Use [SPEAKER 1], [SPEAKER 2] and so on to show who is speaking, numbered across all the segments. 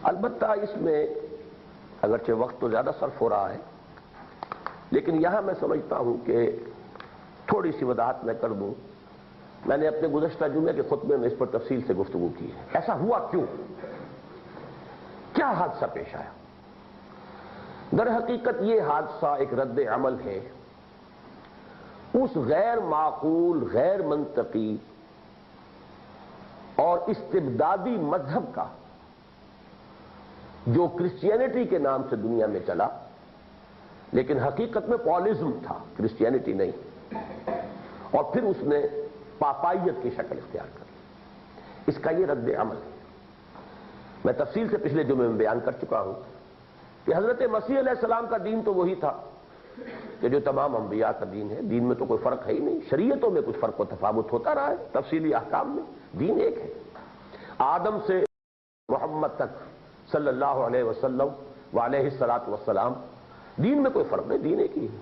[SPEAKER 1] البتہ اس میں اگرچہ وقت تو زیادہ صرف ہو رہا ہے، لیکن یہاں میں سمجھتا ہوں کہ تھوڑی سی وضاحت میں کر دوں۔ میں نے اپنے گزشتہ جمعے کے خطبے میں اس پر تفصیل سے گفتگو کی ہے۔ ایسا ہوا کیوں؟ کیا حادثہ پیش آیا؟ در حقیقت یہ حادثہ ایک رد عمل ہے اس غیر معقول، غیر منطقی اور استبدادی مذہب کا جو کرسچینٹی کے نام سے دنیا میں چلا، لیکن حقیقت میں پالزم تھا، کرسچینٹی نہیں، اور پھر اس نے پاپائیت کی شکل اختیار کر لی۔ اس کا یہ رد عمل ہے۔ میں تفصیل سے پچھلے جمعے میں بیان کر چکا ہوں کہ حضرت مسیح علیہ السلام کا دین تو وہی تھا کہ جو تمام انبیاء کا دین ہے، دین میں تو کوئی فرق ہے ہی نہیں، شریعتوں میں کچھ فرق و تفاوت ہوتا رہا ہے، تفصیلی احکام میں، دین ایک ہے۔ آدم سے محمد تک صلی اللہ علیہ وسلم وعلیہ الصلاۃ والسلام، دین میں کوئی فرق نہیں، دین ایک ہی ہے۔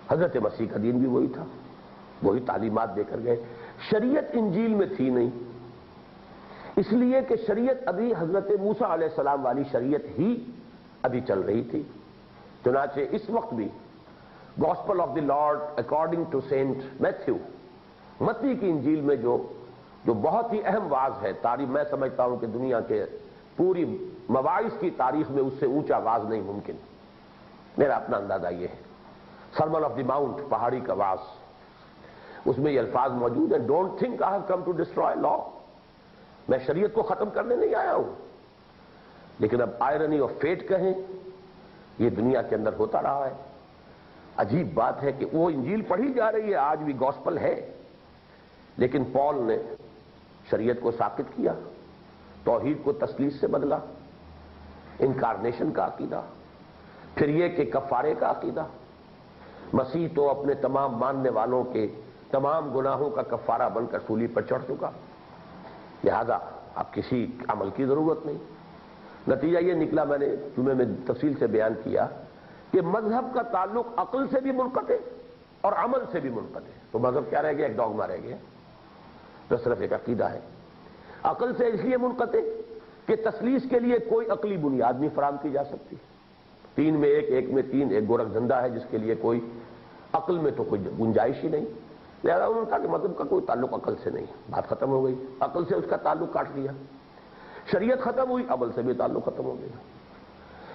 [SPEAKER 1] حضرت مسیح کا دین بھی وہی تھا، وہی تعلیمات دے کر گئے۔ شریعت انجیل میں تھی نہیں، اس لیے کہ شریعت ابھی حضرت موسیٰ علیہ السلام والی شریعت ہی ابھی چل رہی تھی۔ چنانچہ اس وقت بھی gospel of the Lord according to Saint Matthew, متی کی انجیل میں جو بہت ہی اہم واعظ ہے، تاریخ میں سمجھتا ہوں کہ دنیا کے پوری مواعظ کی تاریخ میں اس سے اونچا واعظ نہیں ممکن، میرا اپنا اندازہ یہ ہے۔ سرمن آف دی ماؤنٹ، پہاڑی کا واعظ، اس میں یہ الفاظ موجود ہیں، don't think I have come to destroy law, میں شریعت کو ختم کرنے نہیں آیا ہوں۔ لیکن اب آئرنی آف فیٹ کہیں، یہ دنیا کے اندر ہوتا رہا ہے۔ عجیب بات ہے کہ وہ انجیل پڑھی جا رہی ہے، آج بھی گاسپل ہے، لیکن پال نے شریعت کو ساقط کیا، توحید کو تثلیث سے بدلا، انکارنیشن کا عقیدہ، پھر یہ کہ کفارے کا عقیدہ۔ مسیح تو اپنے تمام ماننے والوں کے تمام گناہوں کا کفارہ بن کر سولی پر چڑھ چکا، لہذا اب کسی عمل کی ضرورت نہیں۔ نتیجہ یہ نکلا، میں نے جمعے میں تفصیل سے بیان کیا کہ مذہب کا تعلق عقل سے بھی منقطع اور عمل سے بھی منقطع۔ تو مذہب کیا رہ گیا؟ ایک ڈوگما رہ گیا، تو صرف ایک عقیدہ ہے۔ عقل سے اس لیے منقطع کہ تثلیث کے لیے کوئی عقلی بنیاد نہیں فراہم کی جا سکتی۔ تین میں ایک، ایک میں تین، ایک گورکھ دھندا ہے جس کے لیے کوئی عقل میں تو کوئی گنجائش ہی نہیں، لہذا انہوں نے کہا کہ مذہب کا کوئی تعلق عقل سے نہیں، بات ختم ہو گئی، عقل سے اس کا تعلق کاٹ دیا۔ شریعت ختم ہوئی، عمل سے بھی تعلق ختم ہو گیا۔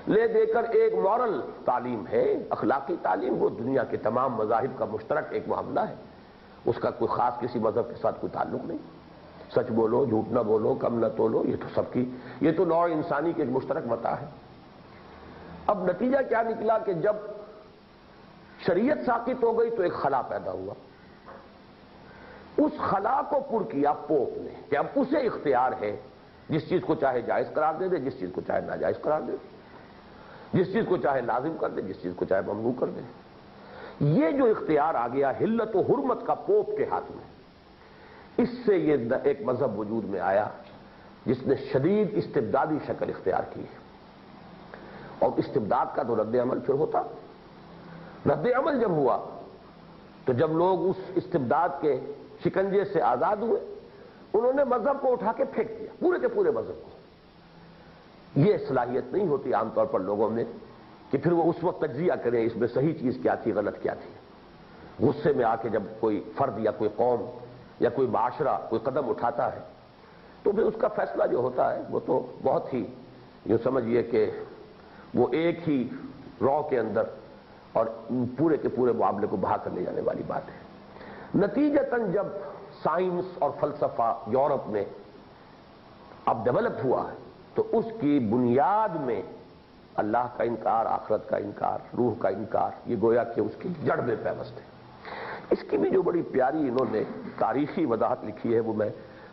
[SPEAKER 1] لے دے کر ایک مورل تعلیم ہے، اخلاقی تعلیم، وہ دنیا کے تمام مذاہب کا مشترک ایک معاملہ ہے، اس کا کوئی خاص کسی مذہب کے ساتھ کوئی تعلق نہیں۔ سچ بولو، جھوٹ نہ بولو، کم نہ تولو، یہ تو سب کی، یہ تو نوع انسانی کی ایک مشترک متاع ہے۔ اب نتیجہ کیا نکلا کہ جب شریعت ساقط ہو گئی تو ایک خلا پیدا ہوا، اس خلا کو پر کیا پوپ نے کہ اب اسے اختیار ہے جس چیز کو چاہے جائز قرار دے دے، جس چیز کو چاہے ناجائز قرار دے دے، جس چیز کو چاہے لازم کر دے، جس چیز کو چاہے ممنوع کر دے۔ یہ جو اختیار آ گیا حلت و حرمت کا پوپ کے ہاتھ میں، اس سے یہ ایک مذہب وجود میں آیا جس نے شدید استبدادی شکل اختیار کی ہے۔ اور استبداد کا تو رد عمل پھر ہوتا، رد عمل جب ہوا تو جب لوگ اس استبداد کے شکنجے سے آزاد ہوئے، انہوں نے مذہب کو اٹھا کے پھینک دیا، پورے کے پورے مذہب کو۔ یہ صلاحیت نہیں ہوتی عام طور پر لوگوں میں کہ پھر وہ اس وقت تجزیہ کریں اس میں صحیح چیز کیا تھی، غلط کیا تھی۔ غصے میں آ کے جب کوئی فرد یا کوئی قوم یا کوئی معاشرہ کوئی قدم اٹھاتا ہے تو پھر اس کا فیصلہ جو ہوتا ہے وہ تو بہت ہی، یوں سمجھیے کہ وہ ایک ہی رو کے اندر اور پورے کے پورے معاملے کو بہا کر لے جانے والی بات ہے۔ نتیجتاً جب سائنس اور فلسفہ یورپ میں اب ڈیولپ ہوا ہے تو اس کی بنیاد میں اللہ کا انکار، آخرت کا انکار، روح کا انکار، یہ گویا کہ اس کی جڑ میں پیوست ہے۔ اس کی بھی جو بڑی پیاری انہوں نے تاریخی وضاحت لکھی ہے وہ میں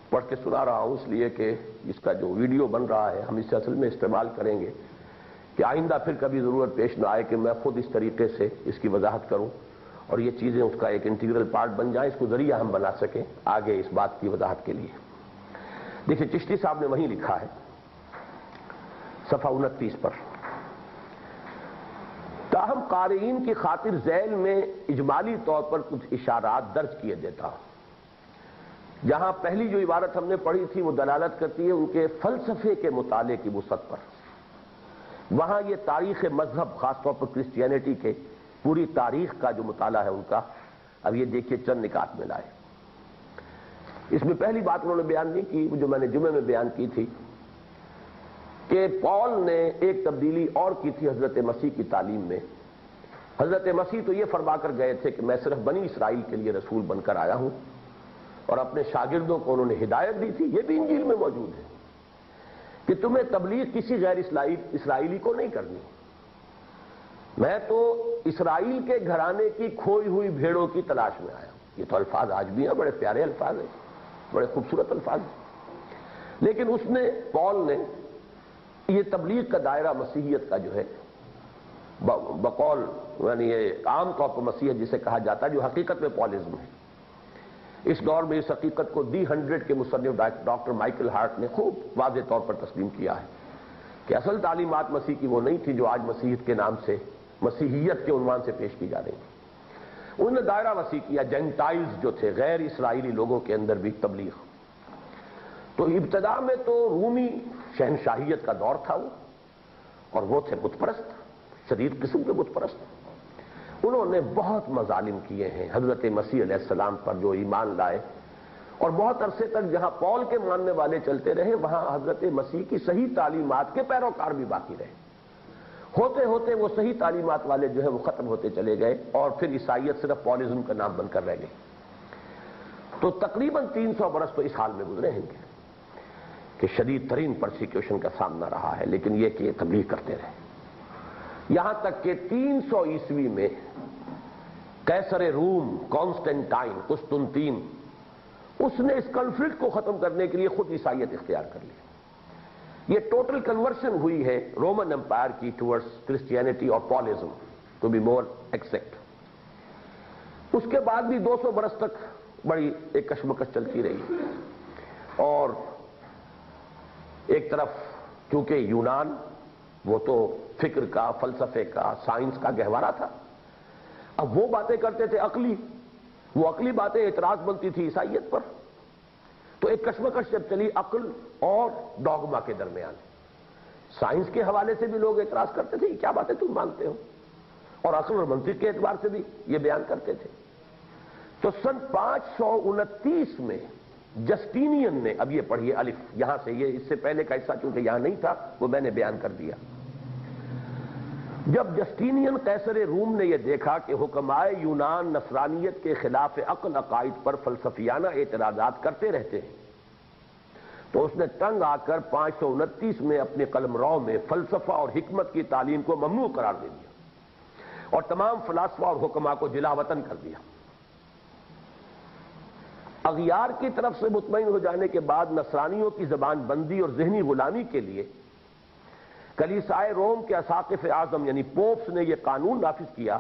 [SPEAKER 1] پڑھ کے سنا رہا ہوں، اس لیے کہ اس کا جو ویڈیو بن رہا ہے ہم اسے اصل میں استعمال کریں گے کہ آئندہ پھر کبھی ضرورت پیش نہ آئے کہ میں خود اس طریقے سے اس کی وضاحت کروں اور یہ چیزیں اس کا ایک انٹیگرل پارٹ بن جائیں، اس کو ذریعہ ہم بنا سکیں آگے اس بات کی وضاحت کے لیے۔ دیکھیں چشتی صاحب نے وہیں لکھا ہے صفحہ 29 پر، تاہم قارئین کی خاطر ذیل میں اجمالی طور پر کچھ اشارات درج کیے دیتا ہوں۔ جہاں پہلی جو عبارت ہم نے پڑھی تھی وہ دلالت کرتی ہے ان کے فلسفے کے مطالعے کی وسعت پر، وہاں یہ تاریخ مذہب خاص طور پر کرسچینٹی کے پوری تاریخ کا جو مطالعہ ہے ان کا، اب یہ دیکھیے چند نکات میں لائے۔ اس میں پہلی بات انہوں نے بیان نہیں کی، جو میں نے جمعے میں بیان کی تھی، کہ پال نے ایک تبدیلی اور کی تھی حضرت مسیح کی تعلیم میں۔ حضرت مسیح تو یہ فرما کر گئے تھے کہ میں صرف بنی اسرائیل کے لیے رسول بن کر آیا ہوں، اور اپنے شاگردوں کو انہوں نے ہدایت دی تھی، یہ بھی انجیل میں موجود ہے، کہ تمہیں تبلیغ کسی غیر اسرائیلی کو نہیں کرنی، میں تو اسرائیل کے گھرانے کی کھوئی ہوئی بھیڑوں کی تلاش میں آیا ہوں۔ یہ تو الفاظ آج بھی ہیں، بڑے پیارے الفاظ ہیں، بڑے خوبصورت الفاظ ہیں، لیکن اس نے پال نے یہ تبلیغ کا دائرہ مسیحیت کا جو ہے بقول یعنی یہ عام طور پر مسیحیت جسے کہا جاتا ہے، جو حقیقت میں پالزم ہے، اس دور میں اس حقیقت کو دی 100 کے مصنف ڈاکٹر مائیکل ہارٹ نے خوب واضح طور پر تسلیم کیا ہے کہ اصل تعلیمات مسیح کی وہ نہیں تھی جو آج مسیحیت کے نام سے، مسیحیت کے عنوان سے پیش کی جا رہی تھی۔ انہوں نے دائرہ وسیع کیا، جینٹائلز جو تھے، غیر اسرائیلی لوگوں کے اندر بھی تبلیغ۔ تو ابتدا میں تو رومی شہنشاہیت کا دور تھا وہ، اور وہ تھے بت پرست، شدید قسم کے بت پرست۔ انہوں نے بہت مظالم کیے ہیں حضرت مسیح علیہ السلام پر جو ایمان لائے، اور بہت عرصے تک جہاں پال کے ماننے والے چلتے رہے وہاں حضرت مسیح کی صحیح تعلیمات کے پیروکار بھی باقی رہے۔ ہوتے ہوتے وہ صحیح تعلیمات والے جو ہے وہ ختم ہوتے چلے گئے، اور پھر عیسائیت صرف پالزم کا نام بن کر رہ گئی۔ تو تقریباً 300 برس تو اس حال میں گزرے ہیں کہ شدید ترین پرسیکیوشن کا سامنا رہا ہے، لیکن یہ کہ تبلیغ کرتے رہے، یہاں تک کہ 300 عیسوی میں قیصر روم کانسٹنٹائن قسطنطین، اس نے اس کنفلکٹ کو ختم کرنے کے لیے خود عیسائیت اختیار کر لی۔ یہ ٹوٹل کنورشن ہوئی ہے رومن امپائر کی ٹورڈز کرسچینٹی اور پالزم، ٹو بی مور ایکزیکٹ۔ اس کے بعد بھی 200 برس تک بڑی ایک کشمکش چلتی رہی، اور ایک طرف چونکہ یونان وہ تو فکر کا، فلسفے کا، سائنس کا گہوارہ تھا، اب وہ باتیں کرتے تھے عقلی، وہ عقلی باتیں اعتراض بنتی تھی عیسائیت پر۔ تو ایک کشمکش جب چلی عقل اور ڈوگما کے درمیان، سائنس کے حوالے سے بھی لوگ اعتراض کرتے تھے، یہ کیا باتیں تم مانتے ہو، اور عقل اور منطق کے اعتبار سے بھی یہ بیان کرتے تھے۔ تو سن 529 میں جسٹینین نے، اب یہ پڑھیے الف یہاں سے، یہ اس سے پہلے کا حصہ چونکہ یہاں نہیں تھا وہ میں نے بیان کر دیا۔ جب جسٹینین قیصر روم نے یہ دیکھا کہ حکمائے یونان نصرانیت کے خلاف عقل عقائد پر فلسفیانہ اعتراضات کرتے رہتے ہیں، تو اس نے تنگ آ کر 529 میں اپنے قلمرو میں فلسفہ اور حکمت کی تعلیم کو ممنوع قرار دے دیا، اور تمام فلاسفہ اور حکماء کو جلا وطن کر دیا۔ اغیار کی طرف سے مطمئن ہو جانے کے بعد نصرانیوں کی زبان بندی اور ذہنی غلامی کے لیے کلیسائے روم کے اساقف اعظم یعنی پوپس نے یہ قانون نافذ کیا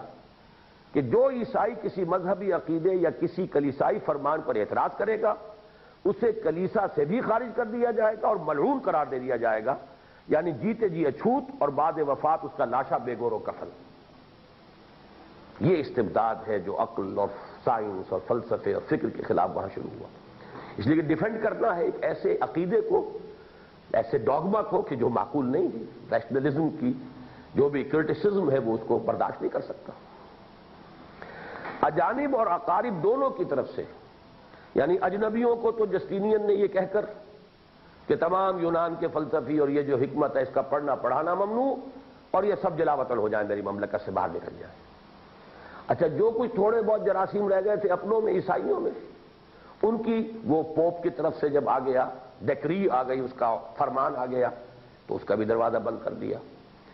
[SPEAKER 1] کہ جو عیسائی کسی مذہبی عقیدے یا کسی کلیسائی فرمان پر اعتراض کرے گا اسے کلیسا سے بھی خارج کر دیا جائے گا اور ملعون قرار دے دیا جائے گا، یعنی جیتے جی اچھوت اور بعد وفات اس کا لاشا بے گور و کفن۔ یہ استبداد ہے جو عقل اور سائنس اور فلسفے اور فکر کے خلاف وہاں شروع ہوا، اس لیے کہ ڈیفینڈ کرنا ہے ایک ایسے عقیدے کو، ایسے ڈوگما کو کہ جو معقول نہیں ہے، ریشنلزم کی جو بھی کرٹیسزم ہے وہ اس کو برداشت نہیں کر سکتا۔ اجانب اور اقارب دونوں کی طرف سے، یعنی اجنبیوں کو تو جسٹینین نے یہ کہہ کر کہ تمام یونان کے فلسفی اور یہ جو حکمت ہے اس کا پڑھنا پڑھانا ممنوع، اور یہ سب جلا وطن ہو جائیں، میری مملکت سے باہر نکل جائیں۔ اچھا، جو کچھ تھوڑے بہت جراثیم رہ گئے تھے اپنوں میں، عیسائیوں میں، ان کی وہ پوپ کی طرف سے جب آ گیا، ڈیکری آ گئی، اس کا فرمان آ گیا، تو اس کا بھی دروازہ بند کر دیا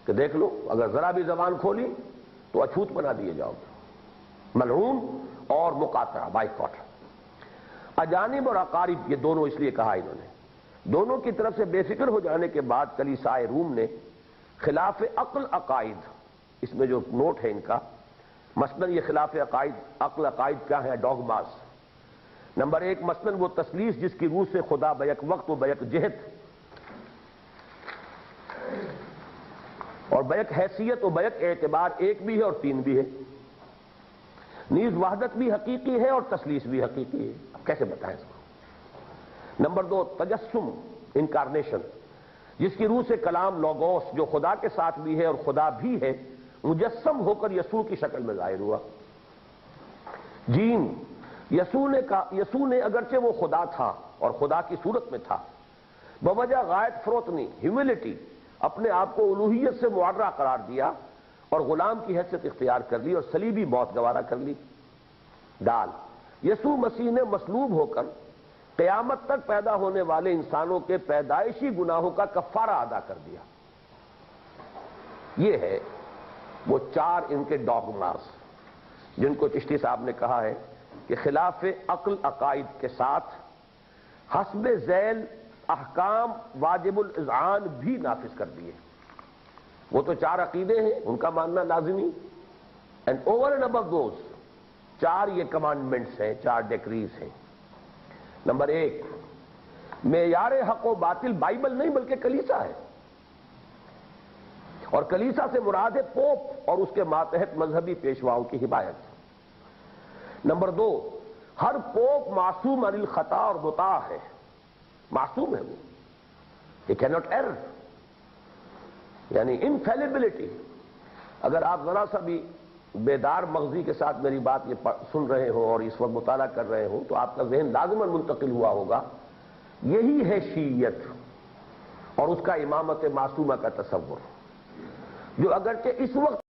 [SPEAKER 1] کہ دیکھ لو اگر ذرا بھی زبان کھولی تو اچھوت بنا دیے جاؤ گے، ملعون اور مقاطعہ، بائیکاٹ۔ اجانب اور اقارب یہ دونوں اس لیے کہا انہوں نے، دونوں کی طرف سے بے فکر ہو جانے کے بعد کلیسائے روم نے خلاف عقل عقائد، اس میں جو نوٹ ہے ان کا، مثلاً یہ خلاف عقل عقائد کیا ہے؟ ڈوگماز۔ نمبر 1 مثلاً وہ تثلیث جس کی روح سے خدا بیک وقت و بیک جہت اور بیک حیثیت و بیک اعتبار ایک بھی ہے اور 3 بھی ہے، نیز وحدت بھی حقیقی ہے اور تثلیث بھی حقیقی ہے۔ اب کیسے بتائیں اس کو؟ نمبر 2 تجسم، انکارنیشن، جس کی روح سے کلام لوگوس جو خدا کے ساتھ بھی ہے اور خدا بھی ہے مجسم ہو کر یسوع کی شکل میں ظاہر ہوا۔ جیم، یسوع نے اگرچہ وہ خدا تھا اور خدا کی صورت میں تھا، بوجہ غایت فروتنی، ہیوملٹی، اپنے آپ کو الوہیت سے معرہ قرار دیا اور غلام کی حیثیت اختیار کر لی اور صلیبی موت گوارا کر لی۔ دال، یسوع مسیح نے مصلوب ہو کر قیامت تک پیدا ہونے والے انسانوں کے پیدائشی گناہوں کا کفارہ ادا کر دیا۔ یہ ہے وہ 4 ان کے ڈاگماز جن کو چشتی صاحب نے کہا ہے کہ خلاف عقل عقائد کے ساتھ حسب ذیل احکام واجب الاذعان بھی نافذ کر دیے۔ وہ تو 4 عقیدے ہیں، ان کا ماننا لازمی، and over and above those 4 یہ کمانڈمنٹس ہیں، 4 ڈیکریز ہیں۔ نمبر 1، معیار حق و باطل بائبل نہیں بلکہ کلیسا ہے، اور کلیسا سے مراد ہے پوپ اور اس کے ماتحت مذہبی پیشواؤں کی حمایت۔ نمبر 2، ہر پوپ معصوم عن الخطا اور مطاع ہے، معصوم ہے وہ، he cannot err، یعنی انفیلیبلٹی۔ اگر آپ ذرا سا بھی بیدار مغزی کے ساتھ میری بات یہ سن رہے ہو اور اس وقت مطالعہ کر رہے ہو تو آپ کا ذہن لازماً منتقل ہوا ہوگا، یہی ہے شیعیت اور اس کا امامت معصومہ کا تصور، جو اگرچہ اس وقت